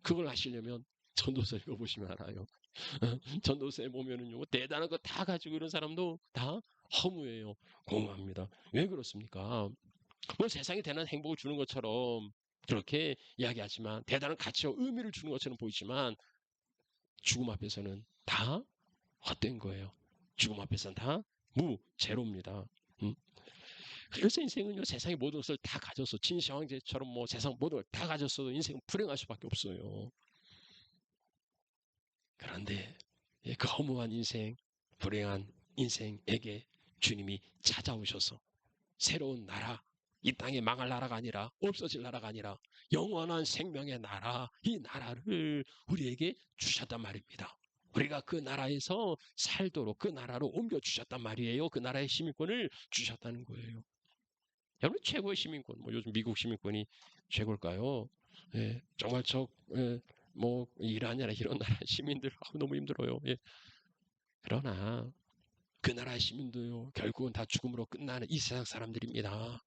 그걸 아시려면 전도서 읽어보시면 알아요. 전도서에 보면은요, 대단한 거 다 가지고 이런 사람도 다 허무해요. 공허합니다. 왜 그렇습니까? 뭐 세상에 대단한 행복을 주는 것처럼 그렇게 이야기하지만 대단한 가치와 의미를 주는 것처럼 보이지만 죽음 앞에서는 다 헛된 거예요. 죽음 앞에서는 다 제로입니다. 음? 그래서 인생은요, 세상의 모든 것을 다 가졌어. 진시황제처럼 뭐 세상 모든 걸 다 가졌어도 인생은 불행할 수밖에 없어요. 그런데 그 허무한 인생, 불행한 인생에게 주님이 찾아오셔서 새로운 나라, 이 땅에 망할 나라가 아니라 없어질 나라가 아니라 영원한 생명의 나라, 이 나라를 우리에게 주셨단 말입니다. 우리가 그 나라에서 살도록 그 나라로 옮겨 주셨단 말이에요. 그 나라의 시민권을 주셨다는 거예요. 여러분 최고의 시민권, 뭐 요즘 미국 시민권이 최고일까요? 예, 정말 뭐 이란이나 이런 나라 시민들 너무 힘들어요. 예. 그러나 그 나라의 시민도요 결국은 다 죽음으로 끝나는 이 세상 사람들입니다.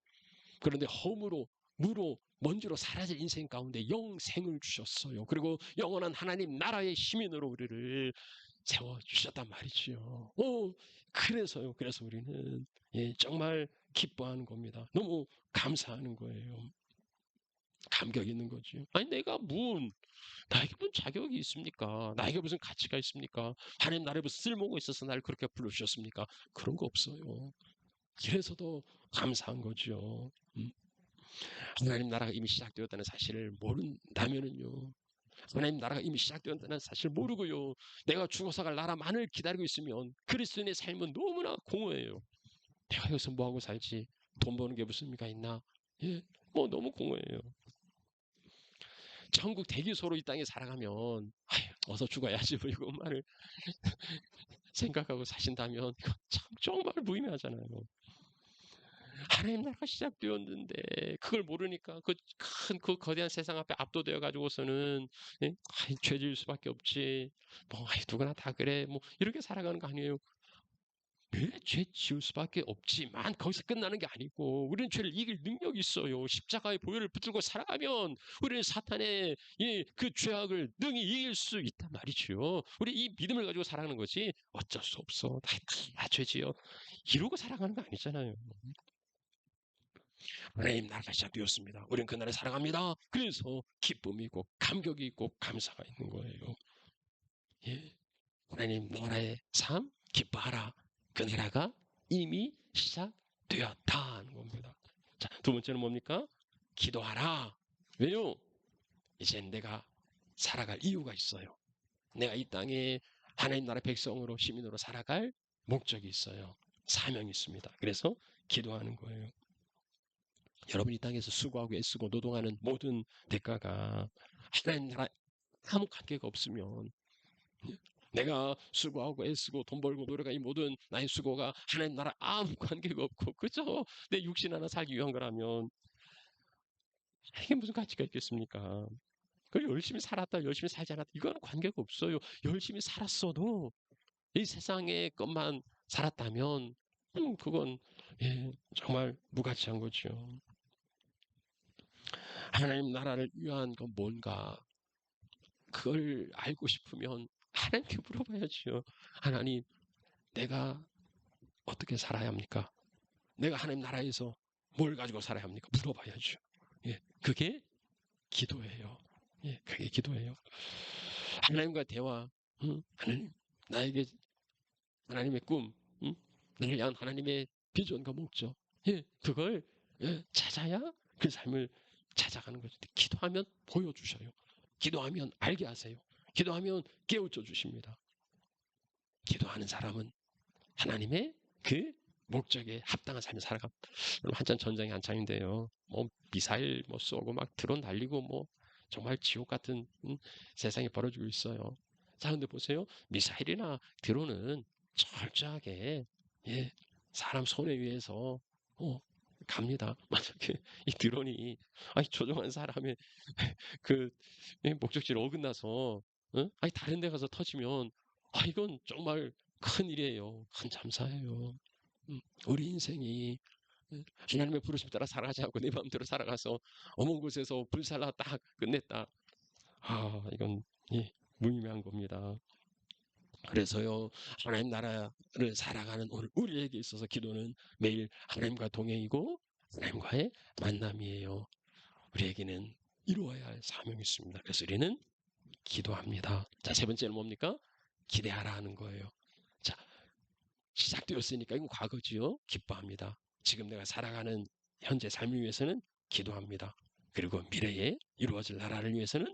그런데 허무로 무로 먼지로 사라질 인생 가운데 영생을 주셨어요. 그리고 영원한 하나님 나라의 시민으로 우리를 세워 주셨단 말이지요. 그래서요. 그래서 우리는 정말 기뻐하는 겁니다. 너무 감사하는 거예요. 감격 있는 거죠. 아니 내가 나에게 무슨 자격이 있습니까? 나에게 무슨 가치가 있습니까? 하나님 나라에 무슨 쓸모가 있어서 나를 그렇게 불러주셨습니까? 그런 거 없어요. 그래서도 감사한 거죠. 하나님 나라가 이미 시작되었다는 사실을 모른다면은요. 하나님 나라가 이미 시작되었다는 사실을 모르고요. 내가 죽어서 갈 나라만을 기다리고 있으면 그리스도인의 삶은 너무나 공허해요. 내가 여기서 뭐하고 살지? 돈 버는 게 무슨 의미가 있나? 예, 뭐 너무 공허해요. 천국 대기소로 이 땅에 살아가면 어서 죽어야지 뭐 이것만을 생각하고 사신다면 참 정말 무의미하잖아요. 하나님 나라가 시작되었는데 그걸 모르니까 그 거대한 세상 앞에 압도되어 가지고서는 예? 죄 지을 수밖에 없지. 뭐 누구나 다 그래. 뭐 이렇게 살아가는 거 아니에요. 왜 죄 지을 수밖에 없지만 거기서 끝나는 게 아니고 우리는 죄를 이길 능력이 있어요. 십자가의 보혈을 붙들고 살아가면 우리는 사탄의 그 죄악을 능히 이길 수 있단 말이죠. 우리 이 믿음을 가지고 살아가는 거지 어쩔 수 없어. 다 죄지요. 이러고 살아가는 거 아니잖아요. 하나님 나라가 시작되었습니다. 우리는 그 나라에 살아갑니다. 그래서 기쁨이 있고 감격이 있고 감사가 있는 거예요. 예. 하나님 나라의 삶 기뻐하라. 그 나라가 이미 시작되었다 하는 겁니다. 자, 두 번째는 뭡니까? 기도하라. 왜요? 이젠 내가 살아갈 이유가 있어요. 내가 이 땅에 하나님 나라 백성으로 시민으로 살아갈 목적이 있어요. 사명이 있습니다. 그래서 기도하는 거예요. 여러분이 이 땅에서 수고하고 애쓰고 노동하는 모든 대가가 하나님 나라 아무 관계가 없으면 내가 수고하고 애쓰고 돈 벌고 노력한 이 모든 나의 수고가 하나님 나라 아무 관계가 없고 그저 내 육신 하나 살기 위한 거라면 이게 무슨 가치가 있겠습니까? 그 열심히 살았다 열심히 살지 않았다 이거는 관계가 없어요. 열심히 살았어도 이 세상의 것만 살았다면 그건 정말 무가치한 거죠. 하나님 나라를 위한 건 뭔가 그걸 알고 싶으면 하나님께 물어봐야지요. 하나님, 내가 어떻게 살아야 합니까? 내가 하나님 나라에서 뭘 가지고 살아야 합니까? 물어봐야죠. 예, 그게 기도예요. 예, 그게 기도예요. 하나님과 대화, 하나님, 나에게 하나님의 꿈, 나를 향한 하나님의 비전과 목적, 예, 그걸 찾아야 그 삶을 찾아가는 거죠. 기도하면 보여주셔요. 기도하면 알게 하세요. 기도하면 깨우쳐 주십니다. 기도하는 사람은 하나님의 그 목적에 합당한 삶을 살아갑니다. 한참 전쟁이 한창인데요. 뭐 미사일 뭐 쏘고 막 드론 날리고 뭐 정말 지옥 같은 세상이 벌어지고 있어요. 자, 근데 보세요. 미사일이나 드론은 철저하게 예, 사람 손에 의해서 어, 갑니다. 만약에 이 드론이 아니 조종한 사람의 그 목적지를 어긋나서 아니 다른 데 가서 터지면 이건 정말 큰 일이에요. 큰 잠사예요. 우리 인생이 하나님의 부르심 따라 살아가지 않고 내 마음대로 살아가서 어느 곳에서 불살라 딱 끝냈다. 이건 예, 무의미한 겁니다. 그래서요, 하나님 나라를 살아가는 오늘 우리에게 있어서 기도는 매일 하나님과 동행이고 하나님과의 만남이에요. 우리에게는 이루어야 할 사명이 있습니다. 그래서 우리는 기도합니다. 자, 세 번째는 뭡니까? 기대하라 하는 거예요. 자, 시작되었으니까 이건 과거지요. 기뻐합니다. 지금 내가 살아가는 현재 삶을 위해서는 기도합니다. 그리고 미래에 이루어질 나라를 위해서는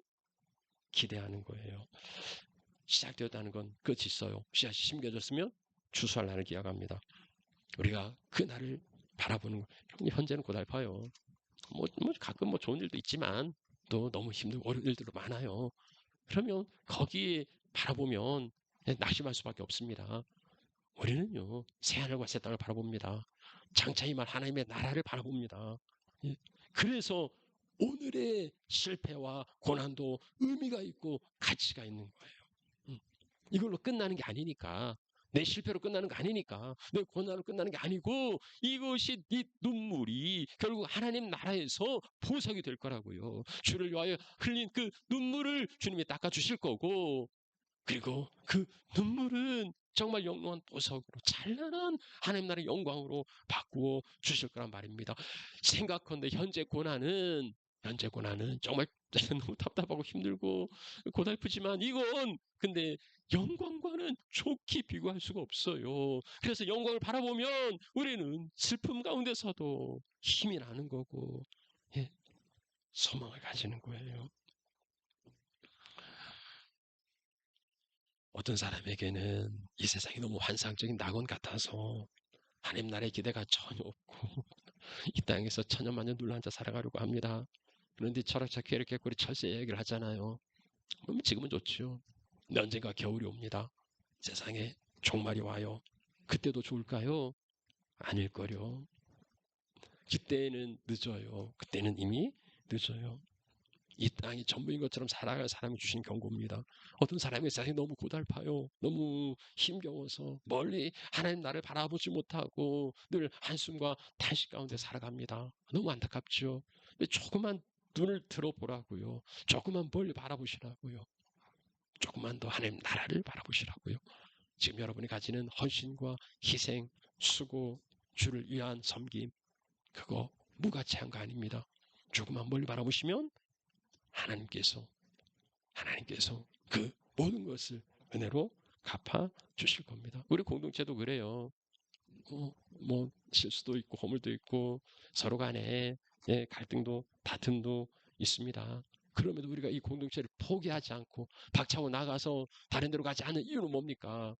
기대하는 거예요. 시작되었다는 건 끝이 있어요. 씨앗이 심겨졌으면 추수할 날을 기약합니다. 우리가 그 날을 바라보는 거예요. 현재는 고달파요. 가끔 좋은 일도 있지만 또 너무 힘들고 어려운 일들도 많아요. 그러면 거기에 바라보면 낙심할 수밖에 없습니다. 우리는요, 새하늘과 새 땅을 바라봅니다. 장차 임할 하나님의 나라를 바라봅니다. 예. 그래서 오늘의 실패와 고난도 의미가 있고 가치가 있는 거예요. 이걸로 끝나는 게 아니니까. 내 실패로 끝나는 거 아니니까. 내 고난으로 끝나는 게 아니고 이것이 이 눈물이 결국 하나님 나라에서 보석이 될 거라고요. 주를 위하여 흘린 그 눈물을 주님이 닦아주실 거고 그리고 그 눈물은 정말 영롱한 보석으로 찬란한 하나님 나라의 영광으로 바꾸어 주실 거란 말입니다. 생각컨대 현재 고난은 정말 너무 답답하고 힘들고 고달프지만 이건 근데 영광과는 좋게 비교할 수가 없어요. 그래서 영광을 바라보면 우리는 슬픔 가운데서도 힘이 나는 거고 예, 소망을 가지는 거예요. 어떤 사람에게는 이 세상이 너무 환상적인 낙원 같아서 하나님 나라의 기대가 전혀 없고 이 땅에서 천년만년 눌러앉아 살아가려고 합니다. 그런데 철학자 퀘르케고르 철새 얘기를 하잖아요. 그럼 지금은 좋지요. 근데 언젠가 겨울이 옵니다. 세상에 종말이 와요. 그때도 좋을까요? 아닐 거요. 그때는 늦어요. 그때는 이미 늦어요. 이 땅이 전부인 것처럼 살아갈 사람이 주신 경고입니다. 어떤 사람의 세상이 너무 고달파요. 너무 힘겨워서 멀리 하나님 나를 바라보지 못하고 늘 한숨과 탄식 가운데 살아갑니다. 너무 안타깝죠. 조금만 눈을 들어보라고요. 조금만 멀리 바라보시라고요. 조금만 더 하나님 나라를 바라보시라고요. 지금 여러분이 가지는 헌신과 희생, 수고, 주를 위한 섬김, 그거 무가치한 거 아닙니다. 조금만 멀리 바라보시면 하나님께서 그 모든 것을 은혜로 갚아 주실 겁니다. 우리 공동체도 그래요. 실수도 있고 허물도 있고 서로 간에 갈등도 다툼도 있습니다. 그럼에도 우리가 이 공동체를 포기하지 않고 박차고 나가서 다른 데로 가지 않는 이유는 뭡니까?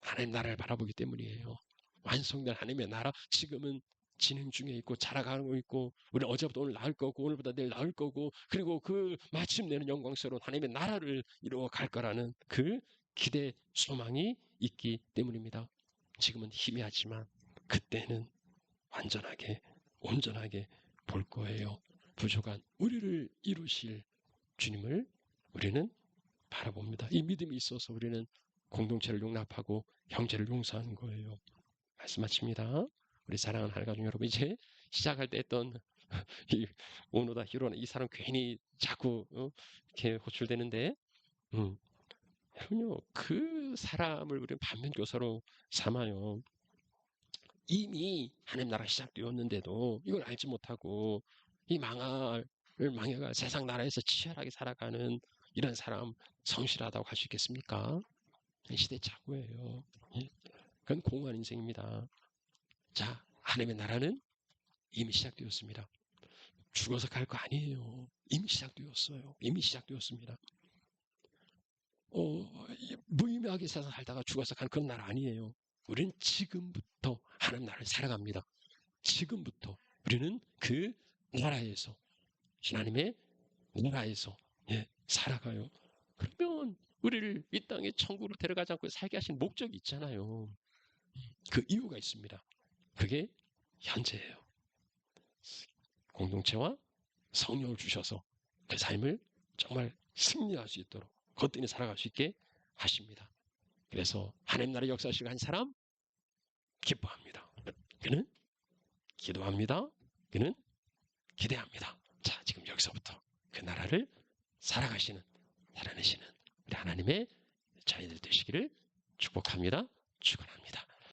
하나님 나라를 바라보기 때문이에요. 완성된 하나님의 나라 지금은 진행 중에 있고 자라가고 있고 우리 어제부터 오늘 나을 거고 오늘보다 내일 나을 거고 그리고 그 마침내는 영광스러운 하나님의 나라를 이루어 갈 거라는 그 기대 소망이 있기 때문입니다. 지금은 희미하지만 그때는 완전하게 온전하게 볼 거예요. 부족한 우리를 이루실 주님을 우리는 바라봅니다. 이 믿음이 있어서 우리는 공동체를 용납하고 형제를 용서하는 거예요. 말씀 마칩니다. 우리 사랑하는 하나님 여러분, 이제 시작할 때 했던 오노다 히로는 이 사람 괜히 자꾸 이렇게 호출되는데, 음, 그럼요. 그 사람을 우리는 반면교사로 삼아요. 이미 하나님 나라 시작되었는데도 이걸 알지 못하고 이 망해가 세상 나라에서 치열하게 살아가는 이런 사람 성실하다고 할 수 있겠습니까? 시대 착오예요. 예? 그건 공허한 인생입니다. 자, 하나님의 나라는 이미 시작되었습니다. 죽어서 갈 거 아니에요. 이미 시작되었어요. 이미 시작되었습니다. 무의미하게 세상 살다가 죽어서 가는 그런 나라 아니에요. 우리는 지금부터 하나님 나라를 살아갑니다. 지금부터 우리는 그 나라에서 하나님의 나라에서 살아가요. 그러면 우리를 이 땅에 천국으로 데려가지 않고 살게 하신 목적이 있잖아요. 그 이유가 있습니다. 그게 현재예요. 공동체와 성령을 주셔서 그 삶을 정말 승리할 수 있도록 거뜬히 살아갈 수 있게 하십니다. 그래서 하나님 나라 역사하시고 한 사람 기뻐합니다. 그는 기도합니다. 그는 기대합니다. 자, 지금 여기서부터 그 나라를 살아내시는 우리 하나님의 자녀들 되시기를 축복합니다. 축원합니다.